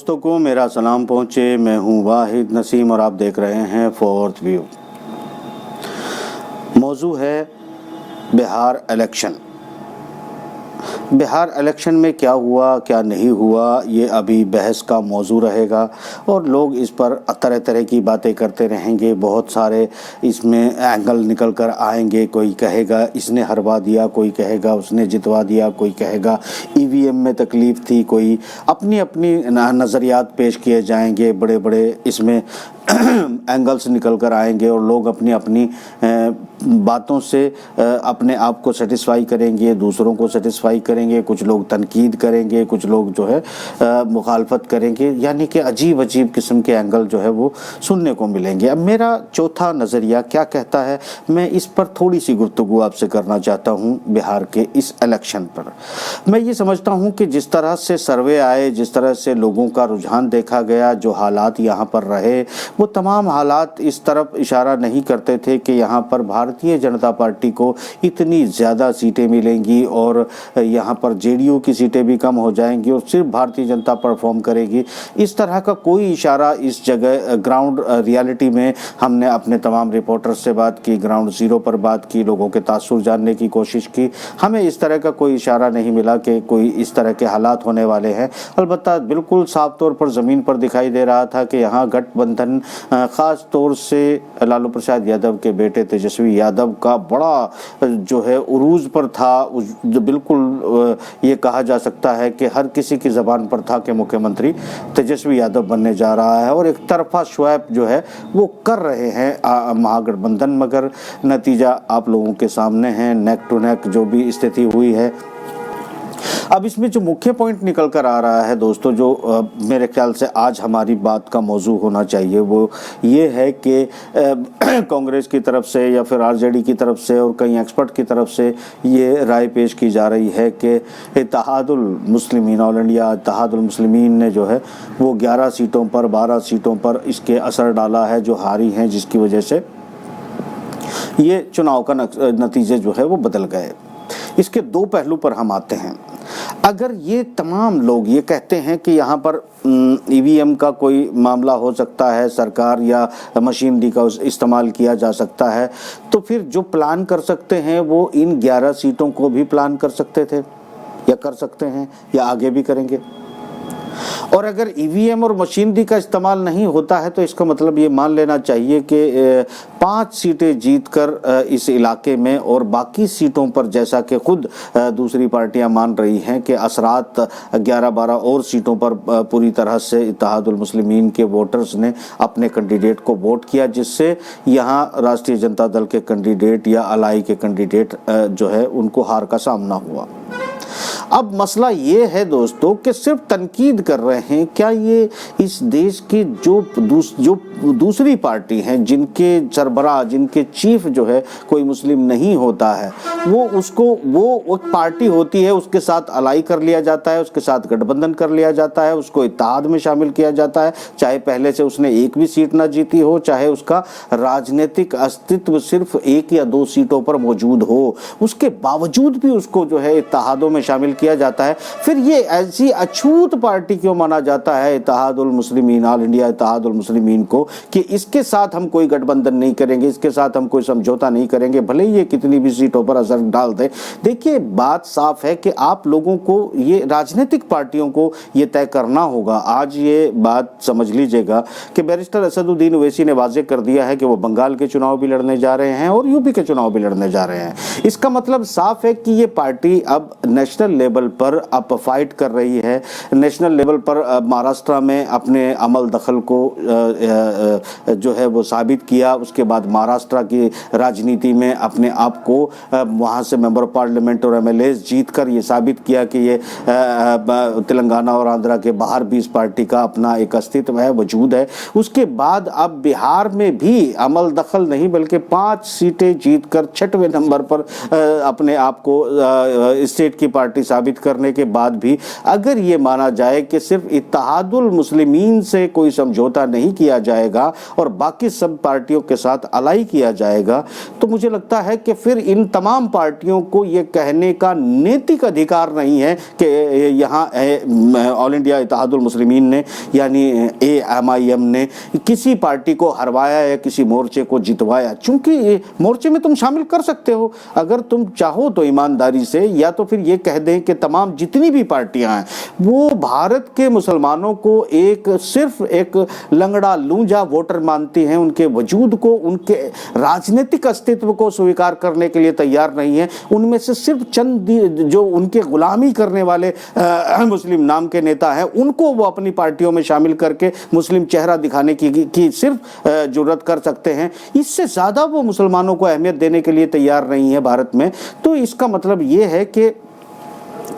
दोस्तों को मेरा सलाम पहुँचे। मैं हूँ वाहिद नसीम और आप देख रहे हैं फोर्थ व्यू। मौजू है बिहार इलेक्शन। बिहार इलेक्शन में क्या हुआ क्या नहीं हुआ ये अभी बहस का मौजू रहेगा और लोग इस पर तरह तरह की बातें करते रहेंगे। बहुत सारे इसमें एंगल निकल कर आएंगे। कोई कहेगा इसने हरवा दिया, कोई कहेगा उसने जितवा दिया, कोई कहेगा ईवीएम में तकलीफ़ थी, कोई अपनी अपनी नज़रियात पेश किए जाएंगे। बड़े बड़े इसमें एंगल्स निकल कर आएंगे और लोग अपनी अपनी बातों से अपने आप को सेटिस्फाई करेंगे, दूसरों को सेटिस्फाई करेंगे। कुछ लोग तनकीद करेंगे, कुछ लोग जो है मुखालफत करेंगे। यानी कि अजीब अजीब किस्म के एंगल जो है वो सुनने को मिलेंगे। अब मेरा चौथा नज़रिया क्या कहता है, मैं इस पर थोड़ी सी गुफ्तगू आपसे करना चाहता हूँ। बिहार के इस इलेक्शन पर मैं ये समझता हूँ कि जिस तरह से सर्वे आए, जिस तरह से लोगों का रुझान देखा गया, जो हालात यहाँ पर रहे, वो तमाम हालात इस तरफ इशारा नहीं करते थे कि यहाँ पर भारतीय जनता पार्टी को इतनी ज़्यादा सीटें मिलेंगी और यहाँ पर जेडीयू की सीटें भी कम हो जाएंगी और सिर्फ भारतीय जनता परफॉर्म करेगी। इस तरह का कोई इशारा इस जगह ग्राउंड रियलिटी में हमने अपने तमाम रिपोर्टर्स से बात की, ग्राउंड ज़ीरो पर बात की, लोगों के तासुर जानने की कोशिश की। हमें इस तरह का कोई इशारा नहीं मिला कि कोई इस तरह के हालात होने वाले हैं। अलबत्ता बिल्कुल साफ तौर पर ज़मीन पर दिखाई दे रहा था कि यहाँ गठबंधन ख़ास तौर से लालू प्रसाद यादव के बेटे तेजस्वी यादव का बड़ा जो है उरूज पर था। जो बिल्कुल ये कहा जा सकता है कि हर किसी की ज़बान पर था कि मुख्यमंत्री तेजस्वी यादव बनने जा रहा है और एक तरफा स्वैप जो है वो कर रहे हैं महागठबंधन। मगर नतीजा आप लोगों के सामने है, नेक टू नेक जो भी स्थिति हुई है। अब इसमें जो मुख्य पॉइंट निकल कर आ रहा है दोस्तों, जो मेरे ख्याल से आज हमारी बात का मौजू होना चाहिए, वो ये है कि कांग्रेस की तरफ से या फिर आरजेडी की तरफ से और कई एक्सपर्ट की तरफ से ये राय पेश की जा रही है कि इत्तेहादुल मुस्लिमीन, ऑल इंडिया इत्तेहादुल मुस्लिमीन ने जो है वो 11 सीटों पर 12 सीटों पर इसके असर डाला है जो हारी हैं, जिसकी वजह से ये चुनाव का नतीजे जो है वो बदल गए। इसके दो पहलू पर हम आते हैं। अगर ये तमाम लोग ये कहते हैं कि यहाँ पर ईवीएम का कोई मामला हो सकता है, सरकार या मशीनरी का इस्तेमाल किया जा सकता है, तो फिर जो प्लान कर सकते हैं वो इन 11 सीटों को भी प्लान कर सकते थे या कर सकते हैं या आगे भी करेंगे। और अगर ईवीएम और मशीनरी का इस्तेमाल नहीं होता है तो इसका मतलब ये मान लेना चाहिए कि 5 सीटें जीतकर इस इलाके में और बाकी सीटों पर, जैसा कि खुद दूसरी पार्टियां मान रही हैं कि असरात 11-12 और सीटों पर पूरी तरह से इत्तेहादुल मुस्लिमीन के वोटर्स ने अपने कैंडिडेट को वोट किया, जिससे यहाँ राष्ट्रीय जनता दल के कैंडिडेट या अलाई के कैंडिडेट जो है उनको हार का सामना हुआ। अब मसला ये है दोस्तों कि सिर्फ तनकीद कर रहे हैं, क्या ये इस देश की जो दूसरी पार्टी हैं, जिनके सरबराह, जिनके चीफ जो है कोई मुस्लिम नहीं होता है, वो एक पार्टी होती है, उसके साथ अलाई कर लिया जाता है, उसके साथ गठबंधन कर लिया जाता है, उसको इत्तेहाद में शामिल किया जाता है, चाहे पहले से उसने एक भी सीट ना जीती हो, चाहे उसका राजनीतिक अस्तित्व सिर्फ 1 या 2 सीटों पर मौजूद हो, उसके बावजूद भी उसको जो है इत्तेहादों में शामिल किया जाता है। फिर ये ऐसी अछूत पार्टी क्यों माना जाता है इत्तेहादुल मुस्लिमीन, ऑल इंडिया इत्तेहादुल मुस्लिमीन को, कि इसके साथ हम कोई गठबंधन नहीं करेंगे, इसके साथ हम कोई समझौता नहीं करेंगे, भले ही ये कितनी भी सीटों पर असर डाल दे। देखिए बात साफ है कि आप लोगों को, ये राजनीतिक पार्टियों को ये तय करना होगा। आज ये बात समझ लीजिएगा कि बैरिस्टर असदुद्दीन ओवैसी ने वाज़ेह कर दिया है कि वो बंगाल के चुनाव भी लड़ने जा रहे हैं और यूपी के चुनाव भी लड़ने जा रहे हैं। इसका मतलब साफ है कि ये पार्टी अब नेशनल लेवल पर अब फाइट कर रही है। नेशनल लेवल पर महाराष्ट्र में अपने अमल दखल को जो है वो साबित किया। उसके बाद महाराष्ट्र की राजनीति में अपने आप को वहाँ से मेंबर ऑफ पार्लियामेंट और एमएलएस जीत कर ये साबित किया कि ये तेलंगाना और आंध्रा के बाहर भी इस पार्टी का अपना एक अस्तित्व है, वजूद है। उसके बाद अब बिहार में भी अमल दखल नहीं बल्कि 5 सीटें जीत कर 6वें नंबर पर अपने आप को स्टेट की पार्टी साबित करने के बाद भी अगर ये माना जाए कि सिर्फ इत्तेहादुल मुस्लिमीन से कोई समझौता नहीं किया जाएगा और बाकी सब पार्टियों के साथ अलाई किया जाएगा, तो मुझे लगता है कि फिर इन तमाम पार्टियों को ये कहने का नैतिक अधिकार नहीं है कि यहाँ ऑल इंडिया इत्तेहादुल मुस्लिमीन ने यानी AMIM ने किसी पार्टी को हरवाया या किसी मोर्चे को जितवाया। चूंकि मोर्चे में तुम शामिल कर सकते हो अगर तुम चाहो तो ईमानदारी से, या तो फिर ये कह दें कि तमाम जितनी भी पार्टियां हैं वो भारत के मुसलमानों को सिर्फ एक लंगड़ा लूंजा वोटर मानती हैं, उनके वजूद को, उनके राजनीतिक अस्तित्व को स्वीकार करने के लिए तैयार नहीं है। उनमें से सिर्फ चंद जो उनके गुलामी करने वाले मुस्लिम नाम के नेता हैं उनको वो अपनी पार्टियों में शामिल करके मुस्लिम चेहरा दिखाने की सिर्फ जरूरत कर सकते हैं। इससे ज़्यादा वो मुसलमानों को अहमियत देने के लिए तैयार नहीं है भारत में। तो इसका मतलब ये है कि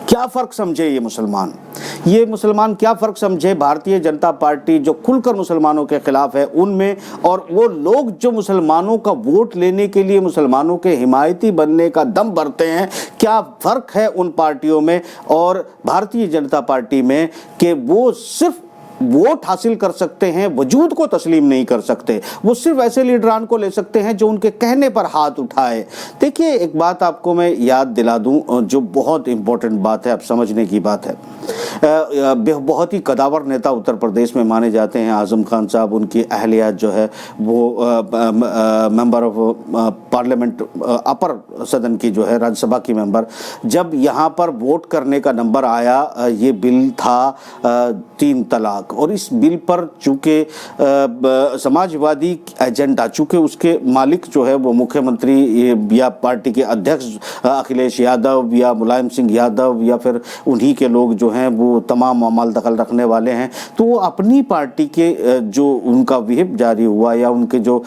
क्या फ़र्क समझे ये मुसलमान क्या फ़र्क समझे भारतीय जनता पार्टी जो खुलकर मुसलमानों के खिलाफ है उनमें, और वो लोग जो मुसलमानों का वोट लेने के लिए मुसलमानों के हिमायती बनने का दम भरते हैं, क्या फ़र्क है उन पार्टियों में और भारतीय जनता पार्टी में कि वो सिर्फ वोट हासिल कर सकते हैं, वजूद को तस्लीम नहीं कर सकते। वो सिर्फ ऐसे लीडरान को ले सकते हैं जो उनके कहने पर हाथ उठाए। देखिए, एक बात आपको मैं याद दिला दूं जो बहुत इंपॉर्टेंट बात है, अब समझने की बात है। बहुत ही कदावर नेता उत्तर प्रदेश में माने जाते हैं आज़म खान साहब। उनकी अहलिया जो है वो मेंबर ऑफ पार्लियामेंट अपर सदन की जो है राज्यसभा की मेंबर, जब यहाँ पर वोट करने का नंबर आया, ये बिल था 3 तलाक, और इस बिल पर चूंकि समाजवादी एजेंडा, चूंकि उसके मालिक जो है वो मुख्यमंत्री या पार्टी के अध्यक्ष अखिलेश यादव या मुलायम सिंह यादव या फिर उन्हीं के लोग जो हैं वो तमाम मामल दखल रखने वाले हैं, तो वो अपनी पार्टी के जो उनका विहिप जारी हुआ या उनके जो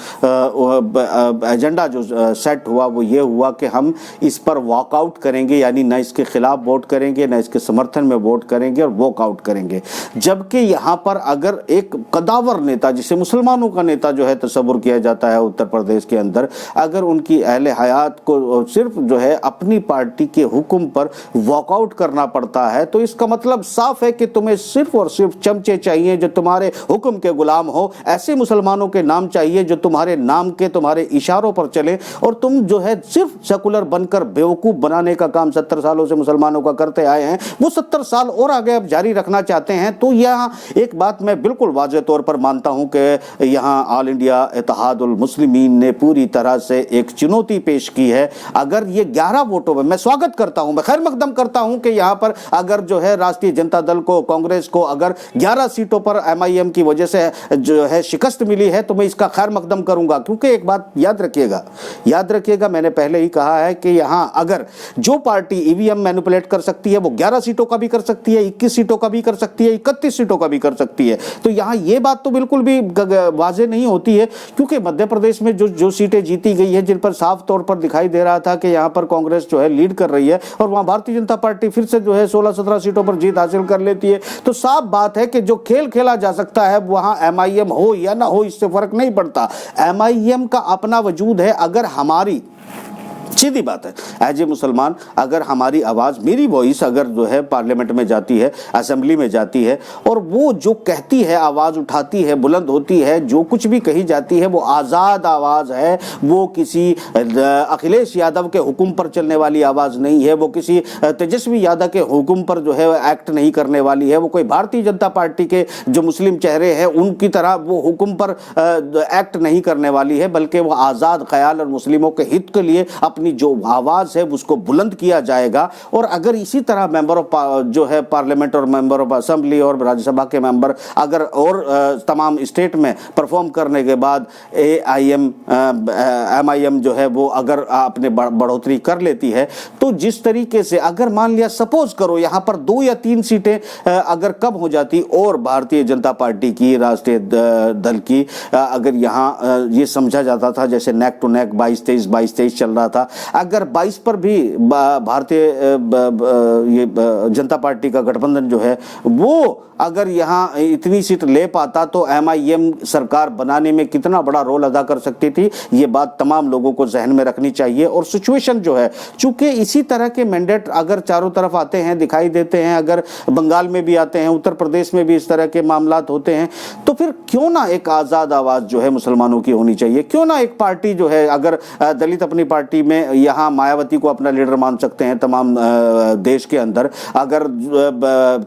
एजेंडा जो सेट हुआ वो ये हुआ कि हम इस पर वॉकआउट करेंगे, यानी न इसके खिलाफ वोट करेंगे न इसके समर्थन में वोट करेंगे और वॉकआउट करेंगे। जबकि यहाँ पर अगर एक कदावर नेता, जिसे मुसलमानों का नेता जो है तस्वुर किया जाता है उत्तर प्रदेश के अंदर, अगर उनकी अहले हयात को सिर्फ जो है अपनी पार्टी के हुक्म पर वॉकआउट करना पड़ता है, तो इसका मतलब साफ है कि तुम्हें सिर्फ और सिर्फ चमचे चाहिए जो तुम्हारे हुक्म के गुलाम हो। ऐसे मुसलमानों के नाम चाहिए जो तुम्हारे नाम के, तुम्हारे इशारों पर चले, और तुम जो है सिर्फ सेकुलर बनकर बेवकूफ़ बनाने का काम 70 सालों से मुसलमानों का करते आए हैं, वो 70 साल और आगे अब जारी रखना चाहते हैं। तो यहाँ एक बात मैं बिल्कुल वाज़ेह तौर पर मानता हूँ कि यहाँ ऑल इंडिया इत्तेहादुल मुस्लिमीन ने पूरी तरह से एक चुनौती पेश की है। अगर ये 11 वोटों में, मैं स्वागत करता हूँ, मैं खैर मकदम करता हूँ कि यहाँ पर अगर जो है राष्ट्रीय जनता दल को, कांग्रेस को अगर 11 सीटों पर MIM की वजह से जो है शिकस्त मिली है तो मैं इसका खैर मकदम करूँगा। क्योंकि एक बात याद रखिएगा, मैंने पहले ही कहा है कि यहाँ अगर जो पार्टी EVM मैनिपुलेट कर सकती है वो 11 सीटों का भी कर सकती है, 21 सीटों का भी कर सकती है, 31 सीटों का भी कर सकती है। तो यहाँ ये बात तो बिल्कुल भी वाज़ेह नहीं होती है, क्योंकि मध्य प्रदेश में जो सीटें जीती गई है, जिन पर साफ तौर पर दिखाई दे रहा था कि यहाँ पर कांग्रेस जो है लीड कर रही है और वहाँ भारतीय जनता पार्टी फिर से जो है 16-17 सीटों पर जीत हासिल कर लेती है, तो साफ बात है कि जो खेल खेला जा सकता है वहाँ MIM हो या ना हो, इससे फर्क नहीं पड़ता। MIM का अपना वजूद है। अगर हमारी, सीधी बात है, एज ए मुसलमान अगर हमारी आवाज़, मेरी वॉइस अगर जो है पार्लियामेंट में जाती है, असेंबली में जाती है, और वो जो कहती है, आवाज़ उठाती है, बुलंद होती है, जो कुछ भी कही जाती है वो आज़ाद आवाज़ है, वो किसी अखिलेश यादव के हुक्म पर चलने वाली आवाज़ नहीं है, वो किसी तेजस्वी यादव के हुक्म पर जो है एक्ट नहीं करने वाली है, वो कोई भारतीय जनता पार्टी के जो मुस्लिम चेहरे हैं उनकी तरह वो हुक्म पर एक्ट नहीं करने वाली है, बल्कि वो आज़ाद ख्याल और मुस्लिमों के हित के लिए अपनी जो आवाज़ है उसको बुलंद किया जाएगा। और अगर इसी तरह मेंबर ऑफ जो है पार्लियामेंट और मेंबर ऑफ असेंबली और राज्यसभा के मेंबर अगर और तमाम स्टेट में परफॉर्म करने के बाद MIM जो है वो अगर अपने बढ़ोतरी कर लेती है, तो जिस तरीके से अगर मान लिया सपोज करो यहाँ पर 2 या 3 सीटें अगर कम हो जाती और भारतीय जनता पार्टी की, राष्ट्रीय दल की, अगर यहाँ ये समझा जाता था जैसे नेक टू नेक 22-23 चल रहा था, अगर 22 पर भी भारतीय ये जनता पार्टी का गठबंधन जो है वो अगर यहाँ इतनी सीट ले पाता तो एमआईएम सरकार बनाने में कितना बड़ा रोल अदा कर सकती थी, ये बात तमाम लोगों को जहन में रखनी चाहिए। और सिचुएशन जो है, चूंकि इसी तरह के मैंडेट अगर चारों तरफ आते हैं, दिखाई देते हैं, अगर बंगाल में भी आते हैं, उत्तर प्रदेश में भी इस तरह के मामलात होते हैं, तो फिर क्यों ना एक आज़ाद आवाज़ जो है मुसलमानों की होनी चाहिए। क्यों ना एक पार्टी जो है, अगर दलित अपनी पार्टी में यहाँ मायावती को अपना लीडर मान सकते हैं तमाम देश के अंदर, अगर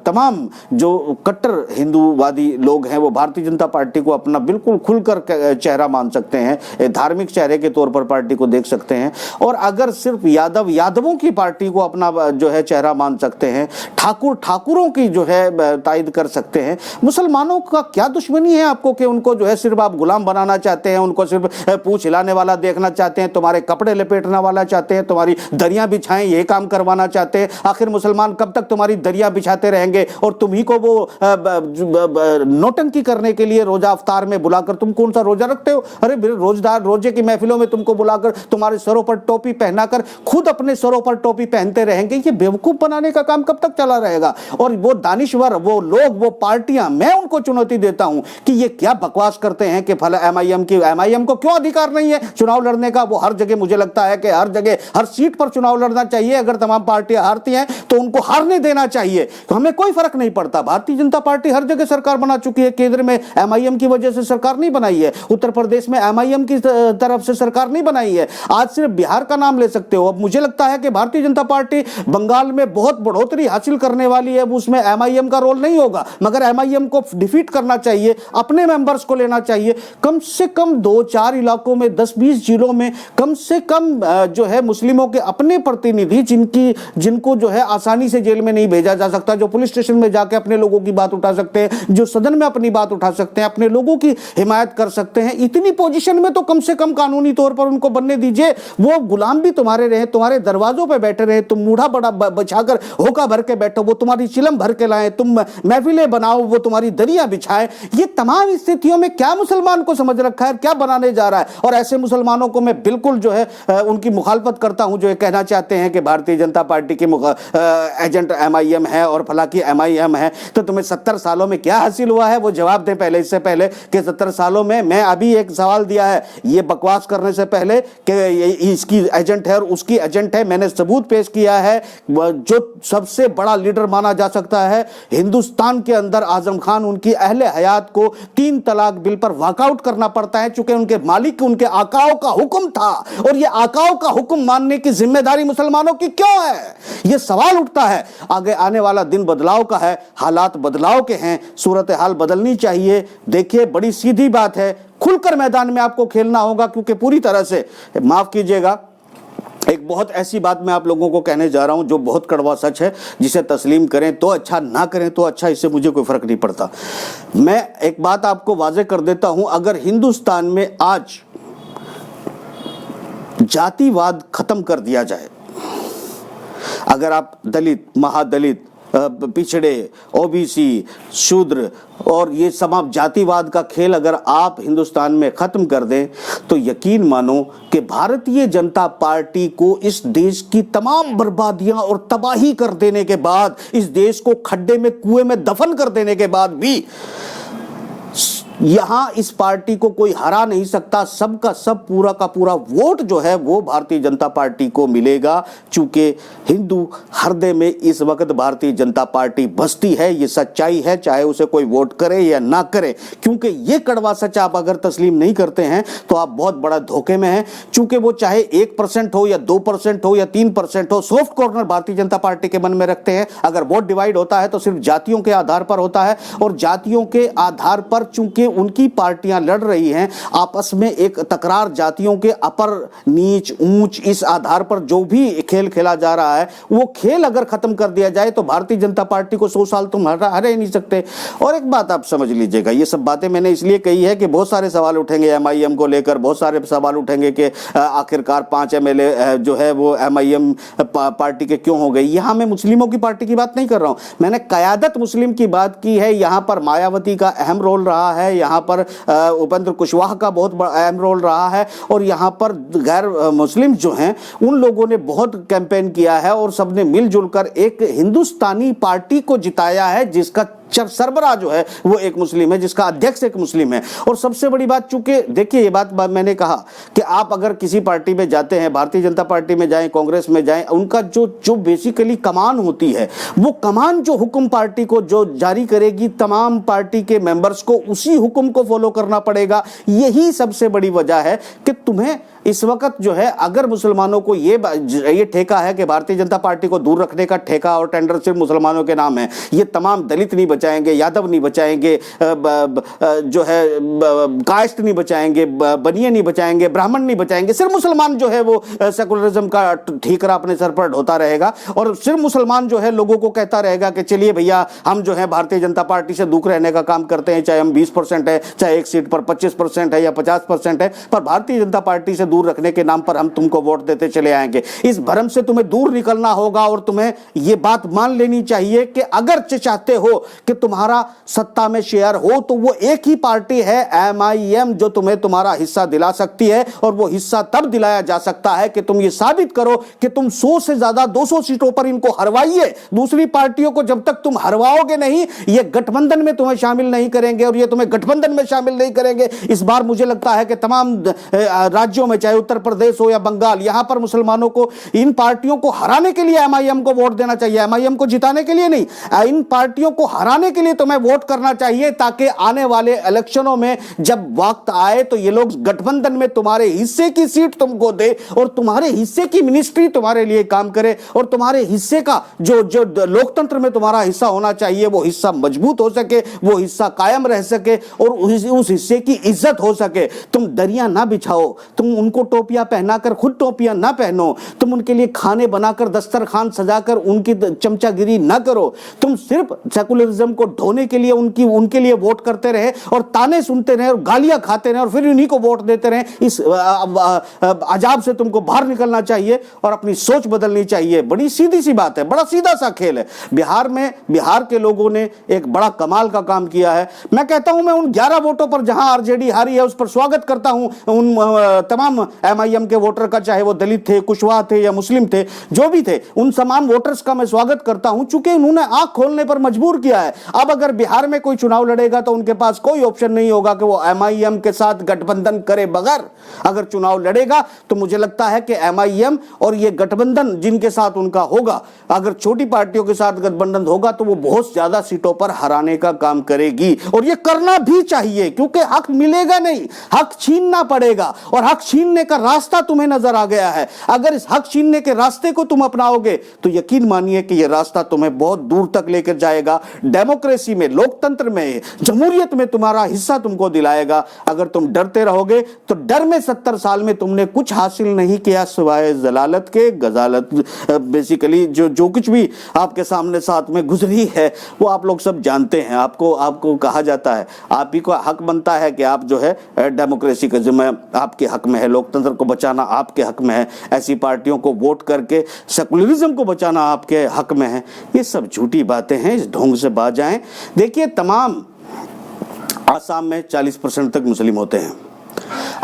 तमाम जो कट्टर हिंदूवादी लोग हैं वो भारतीय जनता पार्टी को अपना बिल्कुल खुलकर चेहरा मान सकते हैं, धार्मिक चेहरे के तौर पर पार्टी को देख सकते हैं, और अगर सिर्फ यादवों की पार्टी को अपना जो है चेहरा मान सकते हैं, ठाकुरों की जो है तायद कर सकते हैं, मुसलमानों का क्या दुश्मनी है आपको कि उनको जो है सिर्फ आप गुलाम बनाना चाहते हैं, उनको सिर्फ पूंछ हिलाने वाला देखना चाहते हैं, तुम्हारे कपड़े लपेटने वाला चाहते हैं, तुम्हारी दरियां बिछाएं ये काम करवाना चाहते हैं। आखिर मुसलमान कब तक तुम्हारी दरियां बिछाते रहेंगे और तुम्ही को वो नौटंकी करने के लिए रोजा अफ्तार में बुलाकर, तुम कौन सा रोजा रखते हो? अरे रोजे की महफिलों में तुमको बुलाकर तुम्हारे सरों पर टोपी पहनाकर खुद अपने सरों पर टोपी पहनते रहेंगे। ये बेवकूफ बनाने का काम कब तक चला रहेगा? और वो दानिश्वर, वो लोग, वो पार्टियां, मैं उनको चुनौती देता हूं कि ये क्या बकवास करते हैं कि फला एमआईएम को क्यों अधिकार नहीं है चुनाव लड़ने का? वो हर जगह, मुझे लगता है कि हर जगह हर सीट पर चुनाव लड़ना चाहिए। अगर तमाम पार्टियां हारती हैं तो उनको हारने देना चाहिए, तो हमें कोई फर्क नहीं पड़ता। भारतीय जनता पार्टी हर जगह सरकार बना चुकी है, केंद्र में एमआईएम की वजह से सरकार नहीं बनाई है, उत्तर प्रदेश में एमआईएम की तरफ से सरकार नहीं बनाई है। आज सिर्फ बिहार का नाम ले सकते हो। अब मुझे लगता है कि भारतीय जनता पार्टी बंगाल में बहुत बढ़ोतरी हासिल करने वाली है, उसमें एमआईएम का रोल नहीं होगा, मगर एमआईएम को डिफीट करना चाहिए, अपने मेंबर्स को लेना चाहिए। कम से कम 2-4 इलाकों में, 10-20 जिलों में कम से कम जो है मुस्लिमों के अपने प्रतिनिधि, जिनको जो है आसानी से जेल में नहीं भेजा जा सकता, जो पुलिस स्टेशन में जाके अपने लोगों की बात उठा सकते हैं, जो सदन में अपनी बात उठा सकते हैं, अपने लोगों की हिमायत कर सकते हैं, इतनी पोजीशन में तो कम से कम कानूनी तौर पर उनको बनने दीजिए। वो गुलाम भी तुम्हारे रहे, तुम्हारे दरवाजों पे बैठे रहे, तुम मूढ़ा बड़ा बचाकर होका भर के बैठो, वो तुम्हारी चिलम भर के लाए, तुम महफिलें बनाओ, वो तुम्हारी दरिया बिछाए। ये तमाम स्थितियों में क्या मुसलमान को समझ रखा है, क्या बनाने जा रहा है? और ऐसे मुसलमानों को मैं बिल्कुल जो है उनकी मुखालफत करता हूं, जो ये कहना चाहते हैं कि भारतीय जनता पार्टी के एजेंट एमआईएम है और फला की एमआईएम है। तो तुम्हें 70 सालों में क्या हासिल हुआ है वो जवाब दें पहले, इससे पहले कि 70 सालों में। मैं अभी एक सवाल दिया है ये बकवास करने से पहले कि इसकी एजेंट है और उसकी एजेंट है, मैंने सबूत पेश किया है। जो सबसे बड़ा लीडर माना जा सकता है हिंदुस्तान के अंदर, आजम खान, उनकी अहले हयात को 3 तलाक बिल पर वॉकआउट करना पड़ता है, चूंकि उनके मालिक, उनके आकाओं का हुक्म था। और ये आकाओं का हुक्म मानने की जिम्मेदारी मुसलमानों की क्यों है? ये सवाल उठता है। आगे आने वाला दिन बदलाव का है, हालात बदलाव के हैं, सूरत हाल बदलनी चाहिए। देखिए, बड़ी सीधी बात है, खुलकर मैदान में आपको खेलना होगा, क्योंकि पूरी तरह से, माफ कीजिएगा, एक बहुत ऐसी बात मैं आप लोगों को कहने जा रहा हूं जो बहुत कड़वा सच है, जिसे तस्लीम करें तो अच्छा, ना करें तो अच्छा, इससे मुझे कोई फर्क नहीं पड़ता। मैं एक बात आपको वाजे कर देता हूं, अगर हिंदुस्तान में आज जातिवाद खत्म कर दिया जाए, अगर आप दलित, महादलित, पिछड़े, ओबीसी, शूद्र और ये तमाम जातिवाद का खेल अगर आप हिंदुस्तान में खत्म कर दें, तो यकीन मानो कि भारतीय जनता पार्टी को इस देश की तमाम बर्बादियां और तबाही कर देने के बाद, इस देश को खड्डे में, कुएं में दफन कर देने के बाद भी यहां इस पार्टी को कोई हरा नहीं सकता। सबका सब, पूरा का पूरा वोट जो है वो भारतीय जनता पार्टी को मिलेगा, चूंकि हिंदू हृदय में इस वक्त भारतीय जनता पार्टी बसती है। ये सच्चाई है, चाहे उसे कोई वोट करे या ना करे, क्योंकि ये कड़वा सच आप अगर तस्लीम नहीं करते हैं तो आप बहुत बड़ा धोखे में हैं। चूंकि वो चाहे 1% हो या 2% हो या 3% हो, soft corner Bharatiya Janata party के मन में रखते हैं। अगर वोट डिवाइड होता है तो सिर्फ जातियों के आधार पर होता है, और जातियों के आधार पर चूंकि उनकी पार्टियां लड़ रही हैं आपस में, एक तकरार जातियों के अपर नीच ऊंच, इस आधार पर जो भी खेल खेला जा रहा है, वो खेल अगर खत्म कर दिया जाए तो भारतीय जनता पार्टी को 100 साल तुम हरा ही नहीं सकते। और एक बात आप समझ लीजिएगा, ये सब बातें मैंने इसलिए कही है कि बहुत सारे सवाल उठेंगे एमआईएम को लेकर, बहुत सारे सवाल उठेंगे कि आखिरकार 5 एमएलए जो है वो एमआईएम पार्टी के क्यों हो गई। यहां मैं मुस्लिमों की पार्टी की बात नहीं कर रहा हूं, मैंने कयादत मुस्लिम की बात की है। यहां पर मायावती का अहम रोल रहा है, है, यहाँ पर उपेंद्र कुशवाहा का बहुत बड़ा अहम रोल रहा है, और यहाँ पर गैर मुस्लिम जो हैं उन लोगों ने बहुत कैंपेन किया है और सबने मिलजुल कर एक हिंदुस्तानी पार्टी को जिताया है जिसका सरबराह जो है वो एक मुस्लिम है, जिसका अध्यक्ष एक मुस्लिम है। और सबसे बड़ी बात, चूंकि देखिए ये बात मैंने कहा कि आप अगर किसी पार्टी में जाते हैं, भारतीय जनता पार्टी में जाएं, कांग्रेस में जाएं, उनका जो बेसिकली कमान होती है, वो कमान जो हुक्म पार्टी को जो जारी करेगी, तमाम पार्टी के मेंबर्स को उसी हुक्म को फॉलो करना पड़ेगा। यही सबसे बड़ी वजह है कि तुम्हें इस वक्त जो है, अगर मुसलमानों को ये ठेका है कि भारतीय जनता पार्टी को दूर रखने का ठेका और टेंडर सिर्फ मुसलमानों के नाम है, ये तमाम दलित नहीं बचाएंगे, यादव नहीं बचाएंगे, जो है कास्ट नहीं बचाएंगे, बनिए नहीं बचाएंगे, ब्राह्मण नहीं बचाएंगे, सिर्फ मुसलमान जो है वो सेकुलरिज्म का ठीकरा अपने सर पर ढोता रहेगा, और सिर्फ मुसलमान जो है लोगों को कहता रहेगा कि चलिए भैया हम जो है भारतीय जनता पार्टी से दूर रहने का काम करते हैं, चाहे हम 20% है, चाहे एक सीट पर 25% है या 50% है, पर भारतीय जनता पार्टी से दूर रखने के नाम पर हम तुमको वोट देते चले आएंगे। इस भ्रम से तुम्हें दूर निकलना होगा और तुम्हें यह बात मान लेनी चाहिए कि अगर चाहते हो कि तुम्हारा सत्ता में शेयर हो तो वो एक ही पार्टी है, MIM, जो तुम्हें तुम्हारा हिस्सा दिला सकती है, और वो हिस्सा तब दिलाया जा सकता है कि तुम ये साबित करो कि तुम 100 से ज्यादा 200 सीटों पर इनको हरवाइए। दूसरी पार्टियों को जब तक तुम हरवाओगे नहीं, ये गठबंधन में तुम्हें शामिल नहीं करेंगे, और ये तुम्हें गठबंधन में शामिल नहीं करेंगे। इस बार मुझे लगता है कि तमाम राज्यों में, चाहे उत्तर प्रदेश हो या बंगाल, यहां पर मुसलमानों को इन पार्टियों को हराने के लिए MIM को वोट देना चाहिए, MIM को जिताने के लिए नहीं। इन पार्टियों को हराने के लिए तुम्हें वोट करना चाहिए, ताकि आने वाले इलेक्शनों में जब वक्त आए तो ये लोग गठबंधन में तुम्हारे हिस्से की सीट तुमको दे, और तुम्हारे हिस्से की मिनिस्ट्री तुम्हारे लिए काम करे, और तुम्हारे हिस्से का जो लोकतंत्र में तुम्हारा हिस्सा होना चाहिए वो हिस्सा मजबूत हो सके, वो हिस्सा कायम रह सके, और उस हिस्से की इज्जत हो सके। तुम दरिया ना बिछाओ, तुम उनको टोपियां पहनाकर खुद टोपियां ना पहनो, तुम उनके लिए खाने बनाकर दस्तरखान सजाकर उनकी चमचागिरी ना करो। तुम सिर्फ सेकुलरिज्म को ढोने के लिए उनके लिए वोट करते रहे और ताने सुनते रहे और गालियां खाते रहे और फिर उन्हीं को वोट देते रहे। इस अजाब से तुमको बाहर निकलना चाहिए और अपनी सोच बदलनी चाहिए। बड़ी सीधी सी बात है, बड़ा सीधा सा खेल है। बिहार के लोगों ने एक बड़ा कमाल का काम किया है। मैं कहता हूं, मैं उन 11 वोटों पर जहां आरजेडी हारी है उस पर स्वागत करता हूं उन तमाम MIM के वोटर का, चाहे वो दलित थे, कुशवाहा थे या मुस्लिम थे, जो भी थे, उन तमाम वोटर्स का मैं स्वागत करता हूं, चूंकि उन्होंने आंख खोलने पर मजबूर किया है। अब अगर बिहार में कोई चुनाव लड़ेगा तो उनके पास कोई ऑप्शन नहीं होगा कि वो MIM के साथ गठबंधन करे बगैर अगर चुनाव लड़ेगा, तो मुझे लगता है कि MIM और ये गठबंधन जिनके साथ उनका होगा, अगर छोटी पार्टियों के साथ गठबंधन होगा तो वो बहुत ज्यादा सीटों पर हराने का काम करेगी, और ये करना भी चाहिए, क्योंकि हक मिलेगा नहीं, हक छीनना पड़ेगा, और हक छीनने का रास्ता तुम्हें नजर आ गया है। अगर इस हक छीनने के रास्ते को तुम अपनाओगे तो यकीन मानिए कि यह रास्ता तुम्हें बहुत दूर तक लेकर जाएगा। डेमोक्रेसी में, लोकतंत्र में, जमहूरियत में तुम्हारा हिस्सा तुमको दिलाएगा। अगर तुम डरते रहोगे तो डर में 70 साल में तुमने कुछ हासिल नहीं किया सिवाय जलालत के, गजालत। बेसिकली जो कुछ भी आपके सामने साथ में गुजरी है वो आप लोग सब जानते हैं। आपको कहा जाता है, आप ही को हक बनता है कि आप जो है डेमोक्रेसी का जिम्मा आपके हक में है, लोकतंत्र को बचाना आपके हक में है, ऐसी पार्टियों को वोट करके सेकुलरिज्म को बचाना आपके हक में है। ये सब झूठी बातें हैं, इस ढोंग से बाज आएं। देखिए, तमाम आसाम में 40% तक मुस्लिम होते हैं,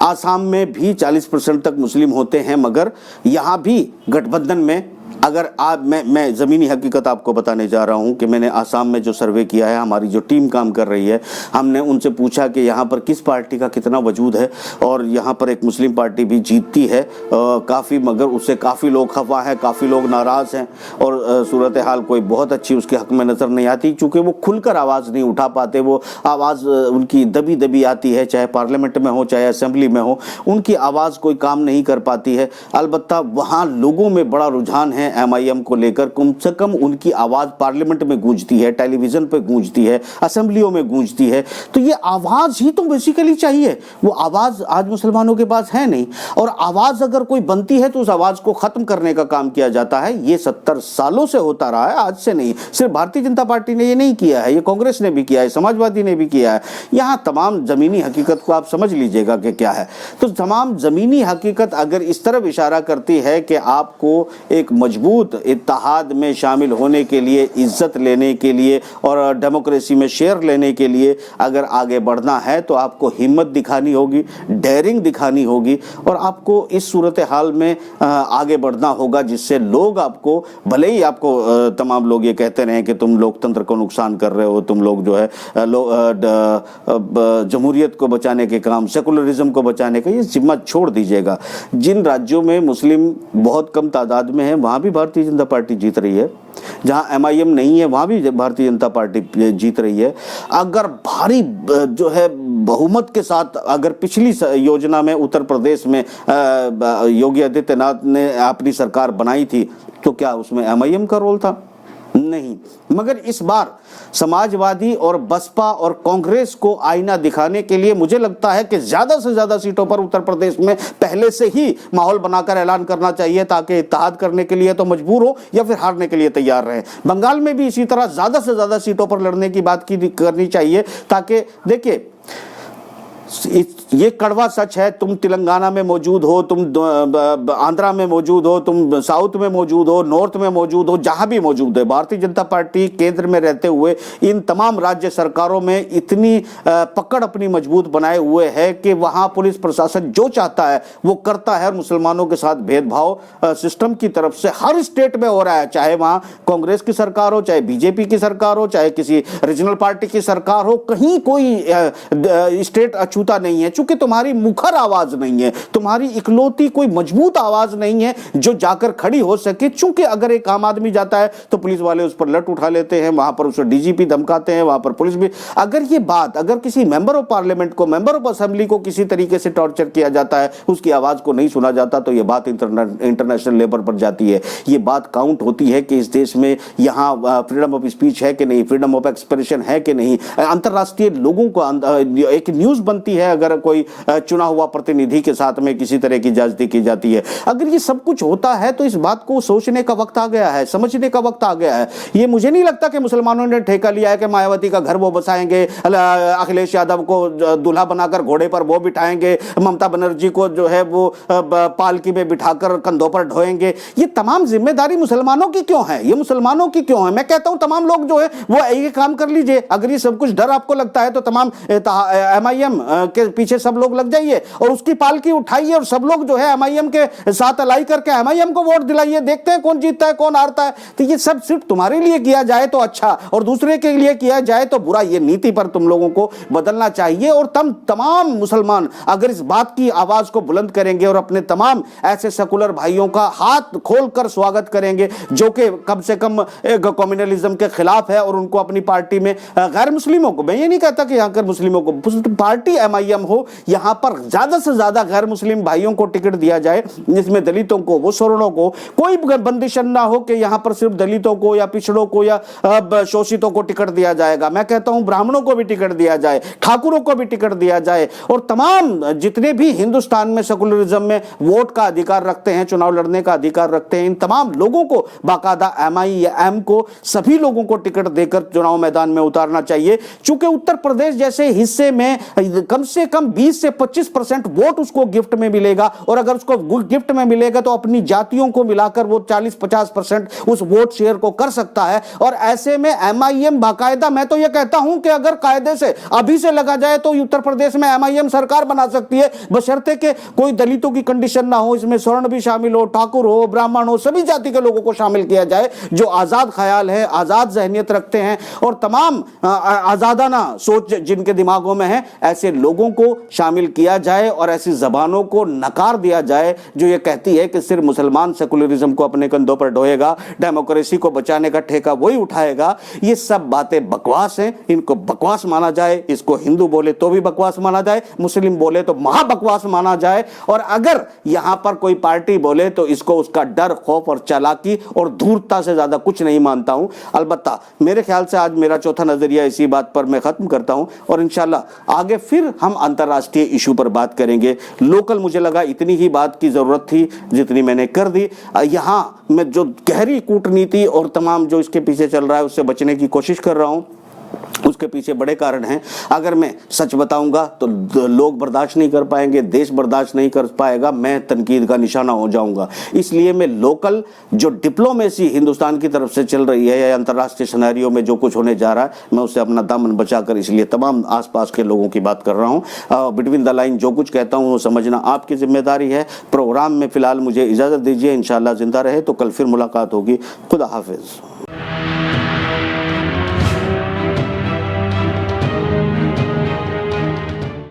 आसाम में भी 40% तक मुस्लिम होते हैं, मगर यहां भी गठबंधन में अगर आप मैं ज़मीनी हकीकत आपको बताने जा रहा हूं कि मैंने आसाम में जो सर्वे किया है, हमारी जो टीम काम कर रही है, हमने उनसे पूछा कि यहाँ पर किस पार्टी का कितना वजूद है, और यहाँ पर एक मुस्लिम पार्टी भी जीतती है काफ़ी, मगर उससे काफ़ी लोग खफा हैं, काफ़ी लोग नाराज़ हैं, और सूरत हाल कोई बहुत अच्छी उसके हक़ में नज़र नहीं आती, चूँकि वो खुलकर आवाज़ नहीं उठा पाते। वो आवाज़ उनकी दबी दबी आती है, चाहे पार्लियामेंट में हो चाहे असेंबली में हो, उनकी आवाज़ कोई काम नहीं कर पाती है। अलबत्ता वहाँ लोगों में बड़ा रुझान है MIM को लेकर, कम से कम उनकी आवाज़ पार्लियामेंट में गूंजती है, टेलीविज़न पे गूंजती है, असेंबलियों में गूंजती है। तो ये आवाज़ ही तो बेसिकली चाहिए, वो आवाज़ आज मुसलमानों के पास है नहीं, और आवाज़ अगर कोई बनती है तो उस आवाज़ को ख़त्म करने का काम किया जाता है। ये 70 सालों से होता रहा है, आज से नहीं। सिर्फ भारतीय जनता पार्टी ने ये नहीं किया है, ये कांग्रेस ने भी किया है, समाजवादी ने भी किया है। यहाँ तमाम ज़मीनी हकीकत को आप समझ लीजिएगा कि क्या है। तो तमाम ज़मीनी हकीकत अगर इस तरफ इशारा करती है कि आपको एक मजबूत मजबूत इत्तेहाद में शामिल होने के लिए, इज्जत लेने के लिए और डेमोक्रेसी में शेयर लेने के लिए अगर आगे बढ़ना है तो आपको हिम्मत दिखानी होगी, डेयरिंग दिखानी होगी और आपको इस सूरत हाल में आगे बढ़ना होगा जिससे लोग आपको, भले ही आपको तमाम लोग ये कहते रहे कि तुम लोकतंत्र को नुकसान कर रहे हो, तुम लोग जो है जमहूरियत को बचाने के काम, सेकुलरिज्म को बचाने का, ये जिम्मा छोड़ दीजिएगा। जिन राज्यों में मुस्लिम बहुत कम तादाद में है वहाँ भी भारतीय जनता पार्टी जीत रही है, जहाँ MIM नहीं है वहाँ भी भारतीय जनता पार्टी जीत रही है। अगर भारी जो है बहुमत के साथ अगर पिछली योजना में उत्तर प्रदेश में योगी आदित्यनाथ ने अपनी सरकार बनाई थी तो क्या उसमें MIM का रोल था? नहीं। मगर इस बार समाजवादी और बसपा और कांग्रेस को आईना दिखाने के लिए मुझे लगता है कि ज्यादा से ज्यादा सीटों पर उत्तर प्रदेश में पहले से ही माहौल बनाकर ऐलान करना चाहिए ताकि इत्तेहाद करने के लिए तो मजबूर हो या फिर हारने के लिए तैयार रहे। बंगाल में भी इसी तरह ज्यादा से ज्यादा सीटों पर लड़ने की बात करनी चाहिए ताकि देखिए ये कड़वा सच है, तुम तेलंगाना में मौजूद हो, तुम आंध्रा में मौजूद हो, तुम साउथ में मौजूद हो, नॉर्थ में मौजूद हो, जहां भी मौजूद है, भारतीय जनता पार्टी केंद्र में रहते हुए इन तमाम राज्य सरकारों में इतनी पकड़ अपनी मजबूत बनाए हुए है कि वहां पुलिस प्रशासन जो चाहता है वो करता है। मुसलमानों के साथ भेदभाव सिस्टम की तरफ से हर स्टेट में हो रहा है, चाहे वहां कांग्रेस की सरकार हो, चाहे बीजेपी की सरकार हो, चाहे किसी रीजनल पार्टी की सरकार हो, कहीं कोई स्टेट अछूता नहीं है। चूंकि तुम्हारी मुखर आवाज नहीं है, तुम्हारी इकलौती कोई मजबूत आवाज नहीं है जो जाकर खड़ी हो सके। चूंकि अगर एक आम आदमी जाता है तो पुलिस वाले उस पर लठ उठा लेते हैं, वहां पर उसे डीजीपी धमकाते हैं, वहां पर पुलिस भी। अगर ये बात, अगर किसी मेंबर ऑफ पार्लियामेंट को, मेंबर ऑफ असेंबली को किसी तरीके से टॉर्चर किया जाता है, उसकी आवाज को नहीं सुना जाता, तो ये बात इंटरनेशनल लेवल पर जाती है। ये बात काउंट होती है कि इस देश में यहां फ्रीडम ऑफ स्पीच है कि नहीं, फ्रीडम ऑफ एक्सप्रेशन है कि नहीं, अंतरराष्ट्रीय लोगों को एक न्यूज बनती है अगर कोई चुना हुआ प्रतिनिधि के साथ में किसी तरह की ज्यादती की जाती है। अगर ये सब कुछ होता है तो इस बात को सोचने का वक्त आ गया है, समझने का वक्त आ गया है। ये मुझे नहीं लगता कि मुसलमानों ने ठेका लिया है कि मायावती का घर वो बसाएंगे, अखिलेश यादव को दूल्हा बनाकर घोड़े पर वो बिठाएंगे, ममता बनर्जी को जो है वो पालकी में बिठाकर कंधों पर ढोएंगे। ये तमाम जिम्मेदारी मुसलमानों की क्यों है? ये मुसलमानों की क्यों है? मैं कहता हूं तमाम लोग जो है वो ये काम कर लीजिए। अगर ये सब कुछ डर आपको लगता है तो तमाम MIM के पीछे सब लोग लग जाइए और उसकी पालकी उठाइए और सब लोग जो है MIM के साथ अलाई करके MIM को वोट दिलाइए, देखते हैं कौन जीतता है कौन हारता है। तो ये सब सिर्फ तुम्हारे लिए किया जाए तो अच्छा और दूसरे के लिए किया जाए तो बुरा। ये नीति पर तुम लोगों को बदलना चाहिए और तमाम मुसलमान अगर इस बात की आवाज को बुलंद करेंगे और अपने तमाम ऐसे सेकुलर भाइयों का हाथ खोलकर स्वागत करेंगे जो कि कम से कम कम्युनलिज्म के खिलाफ है और उनको अपनी पार्टी में गैर मुस्लिमों को, मैं ये नहीं कहता कि यहां कर मुस्लिमों को, पार्टी MIM हो, यहां पर ज्यादा से ज्यादा गैर मुस्लिम भाइयों को टिकट दिया जाए, जिसमें दलितों को, वो सवर्णों को कोई बंदिश ना हो कि यहां पर सिर्फ दलितों को या पिछड़ों को या शोषितों को टिकट दिया जाएगा। मैं कहता हूं ब्राह्मणों को भी टिकट दिया जाए, ठाकुरों को भी टिकट दिया जाए और तमाम जितने भी हिंदुस्तान में सेकुलरिज्म में वोट का अधिकार रखते हैं, चुनाव लड़ने का अधिकार रखते हैं, इन तमाम लोगों को बाकायदा MIM को सभी लोगों को टिकट देकर चुनाव मैदान में उतारना चाहिए। चूंकि उत्तर प्रदेश जैसे हिस्से में कम से कम 20 से 25% वोट उसको गिफ्ट में मिलेगा और अगर उसको गिफ्ट में मिलेगा तो अपनी जातियों को मिलाकर वो 40-50% उस वोट शेयर को कर सकता है। और ऐसे में MIM बाकायदा, मैं तो ये कहता हूं कि अगर कायदे से अभी से लगा जाए तो उत्तर प्रदेश में MIM सरकार बना सकती है, बशर्ते कि कोई दलितों की कंडीशन ना हो, इसमें स्वर्ण भी शामिल हो, ठाकुर हो, ब्राह्मण हो, सभी जाति के लोगों को शामिल किया जाए जो आजाद ख्याल है, आजाद जहनियत रखते हैं और तमाम आजादाना सोच जिनके दिमागों में है, ऐसे लोगों को शामिल किया जाए और ऐसी जबानों को नकार दिया जाए जो ये कहती है कि सिर्फ मुसलमान सेकुलरिज्म को अपने कंधों पर ढोएगा, डेमोक्रेसी को बचाने का ठेका वही उठाएगा। ये सब बातें बकवास हैं, इनको बकवास माना जाए। इसको हिंदू बोले तो भी बकवास माना जाए, मुस्लिम बोले तो महाबकवास माना जाए और अगर यहां पर कोई पार्टी बोले तो इसको उसका डर, खौफ और चालाकी और धूर्तता से ज्यादा कुछ नहीं मानता हूं। अलबत्ता मेरे ख्याल से आज मेरा चौथा नजरिया इसी बात पर मैं खत्म करता हूं और इंशाल्लाह आगे फिर हम अंतर्राष्ट्रीय इशू पर बात करेंगे। लोकल मुझे लगा इतनी ही बात की जरूरत थी जितनी मैंने कर दी। यहां मैं जो गहरी कूटनीति और तमाम जो इसके पीछे चल रहा है उससे बचने की कोशिश कर रहा हूं। उसके पीछे बड़े कारण हैं। अगर मैं सच बताऊंगा तो लोग बर्दाश्त नहीं कर पाएंगे, देश बर्दाश्त नहीं कर पाएगा, मैं तनकीद का निशाना हो जाऊंगा। इसलिए मैं लोकल जो डिप्लोमेसी हिंदुस्तान की तरफ से चल रही है या अंतर्राष्ट्रीय सिनेरियो में जो कुछ होने जा रहा है, मैं उससे अपना दामन बचाकर इसलिए तमाम आसपास के लोगों की बात कर रहा हूँ। बिटवीन द लाइन जो कुछ कहता हूँ वो समझना आपकी जिम्मेदारी है। प्रोग्राम में फिलहाल मुझे इजाज़त दीजिए, इंशाल्लाह जिंदा रहे तो कल फिर मुलाकात होगी। खुदा हाफिज़।